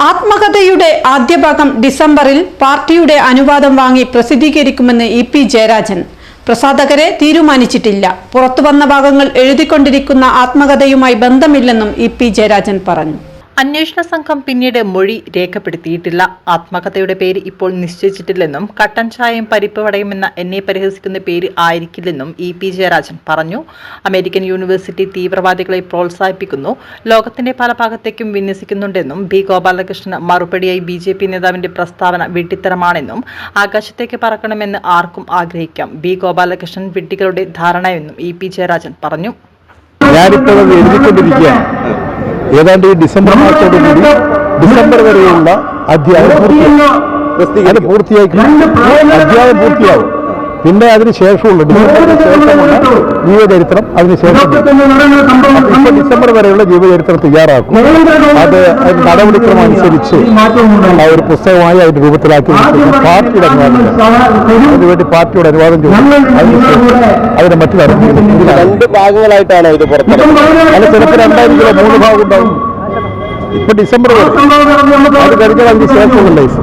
ആത്മകഥയുടെ ആദ്യ ഭാഗം ഡിസംബറിൽ പാർട്ടിയുടെ അനുവാദം വാങ്ങി പ്രസിദ്ധീകരിക്കുമെന്ന് ഇ.പി. ജയരാജൻ. പ്രസാധകരെ തീരുമാനിച്ചിട്ടില്ല. പുറത്തുവന്ന ഭാഗങ്ങൾ എഴുതിക്കൊണ്ടിരിക്കുന്ന ആത്മകഥയുമായി ബന്ധമില്ലെന്നും ഇ.പി. ജയരാജൻ പറഞ്ഞു. അന്വേഷണ സംഘം പിന്നീട് മൊഴി രേഖപ്പെടുത്തിയിട്ടില്ല. ആത്മകഥയുടെ പേര് ഇപ്പോൾ നിശ്ചയിച്ചിട്ടില്ലെന്നും കട്ടൻ ചായയും പരിപ്പ് വടയുമെന്ന എന്നെ പരിഹസിക്കുന്ന പേര് ആയിരിക്കില്ലെന്നും ഇ.പി. ജയരാജൻ പറഞ്ഞു. അമേരിക്കൻ യൂണിവേഴ്സിറ്റി തീവ്രവാദികളെ പ്രോത്സാഹിപ്പിക്കുന്നു, ലോകത്തിന്റെ പല ഭാഗത്തേക്കും വിന്യസിക്കുന്നുണ്ടെന്നും ബി ഗോപാലകൃഷ്ണന് മറുപടിയായി ബി.ജെ.പി. നേതാവിന്റെ പ്രസ്താവന വിഡ്ഢിത്തരമാണെന്നും ആകാശത്തേക്ക് പറക്കണമെന്ന് ആർക്കും ആഗ്രഹിക്കാം. ബി ഗോപാലകൃഷ്ണൻ വിഡ്ഢികളുടെ ധാരണയെന്നും ഇ.പി. ജയരാജൻ പറഞ്ഞു. ഏതാണ്ട് ഈ ഡിസംബർ മാസത്തോടുകൂടി ഡിസംബർ വരെയുള്ള അധ്യായം പൂർത്തിയാക്കും. അധ്യായം പൂർത്തിയാവും. പിന്നെ അതിനുശേഷമുള്ള ജീവചരിത്രം അതിനുശേഷം ഇപ്പോൾ ഡിസംബർ വരെയുള്ള ജീവചരിത്രം തയ്യാറാക്കും. അത് നടപടിക്രമം അനുസരിച്ച് ഒരു പുസ്തകമായി അതിന്റെ രൂപത്തിലാക്കി പാർട്ടിയുടെ അനുവാദം അതിനുവേണ്ടി പാർട്ടിയുടെ അനുവാദം ചോദിക്കും. അതിന് മറ്റു തരത്തിലും 2 ഭാഗങ്ങളായിട്ടാണ് ഇത് പുറത്തിറങ്ങുന്നത്. അത് ചിലപ്പോൾ 3 ഭാഗം ഉണ്ടാവും. ഇപ്പൊ ഡിസംബർ വരെ അത് കഴിഞ്ഞാൽ അതിന് ശേഷമുള്ള ലൈഫ്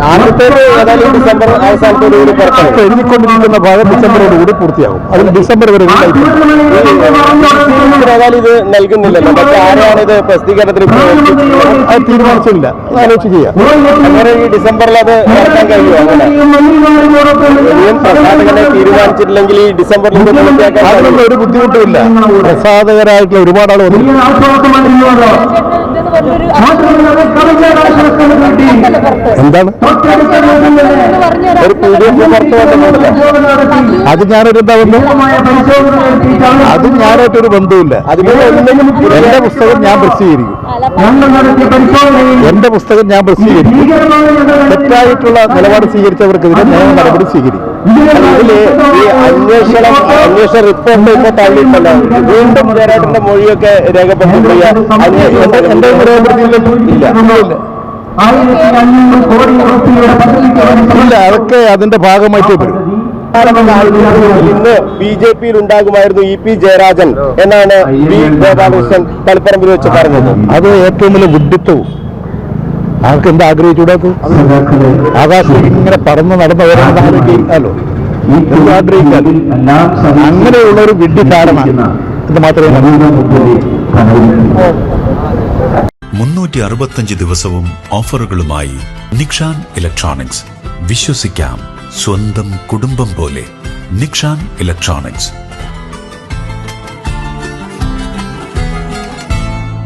ആദ്യത്തേത് ഏതായാലും ഡിസംബർ അവസാനത്തോടുകൂടി പുറത്താണ്. എഴുതിക്കൊണ്ടിരിക്കുന്ന ഭാഗം ഡിസംബറോടുകൂടി പൂർത്തിയാകും. അതിൽ ഡിസംബർ വരെ ഏതായാലും ഇത് നൽകുന്നില്ലല്ലോ. പക്ഷെ ആരാണ് ഇത് പ്രസിദ്ധീകരണത്തിന് അത് തീരുമാനിച്ചില്ല. അത് ആലോചിച്ച് ചെയ്യാം. അങ്ങനെ ഈ ഡിസംബറിൽ അത് ഇറക്കാൻ കഴിയുമോ? അങ്ങനെ പ്രസാധകനെ തീരുമാനിച്ചിട്ടില്ലെങ്കിൽ ഈ ഡിസംബറിൽ അതിനുള്ള ഒരു ബുദ്ധിമുട്ടുമില്ല. പ്രസാധകരായിട്ടുള്ള ഒരുപാട് ആൾ എന്താണ് അത് ഞാനൊരു അത് ഞാനായിട്ടൊരു ബന്ധവുമില്ല. എന്റെ പുസ്തകം ഞാൻ പ്രസിദ്ധീകരിക്കും. എന്റെ പുസ്തകം ഞാൻ പ്രസിദ്ധീകരിക്കും. തെറ്റായിട്ടുള്ള നിലപാട് സ്വീകരിച്ചവർക്കെതിരെ നിയമ നടപടി സ്വീകരിക്കും. ഇതില് ഈ അന്വേഷണ റിപ്പോർട്ട് ഇപ്പൊ തള്ളിയിട്ടല്ല. വീണ്ടും ജയരാജന്റെ മൊഴിയൊക്കെ രേഖപ്പെടുത്തിയിട്ടില്ല. എന്റെ ഇല്ല, അതൊക്കെ അതിന്റെ ഭാഗമായിട്ട് വരും. ഇന്ന് ബി.ജെ.പിയിൽ ഉണ്ടാകുമായിരുന്നു ഇ.പി. ജയരാജൻ എന്നാണ് ബി ഗോപാലകൃഷ്ണൻ തളിപ്പറമ്പിൽ വെച്ച് പറഞ്ഞത്. അത് ഏറ്റവും വലിയ വിഡ്ഢിത്തവും. ആർക്ക് എന്താ ആഗ്രഹിച്ചൂടാത്ത ആകാശത്തേക്ക് ഇങ്ങനെ പറന്ന് നടന്നവരാണ് ആഗ്രഹിക്കാമല്ലോ. ആഗ്രഹിക്കാതെ അങ്ങനെയുള്ള ഒരു വിഡ്ഢി ധാരണ ഇത് മാത്രമേ 365 ദിവസവും ഓഫറുകളുമായി നിക്ഷാൻ ഇലക്ട്രോണിക്സ്. വിശ്വസിക്കാം സ്വന്തം കുടുംബം പോലെ. നിക്ഷാൻ ഇലക്ട്രോണിക്സ്.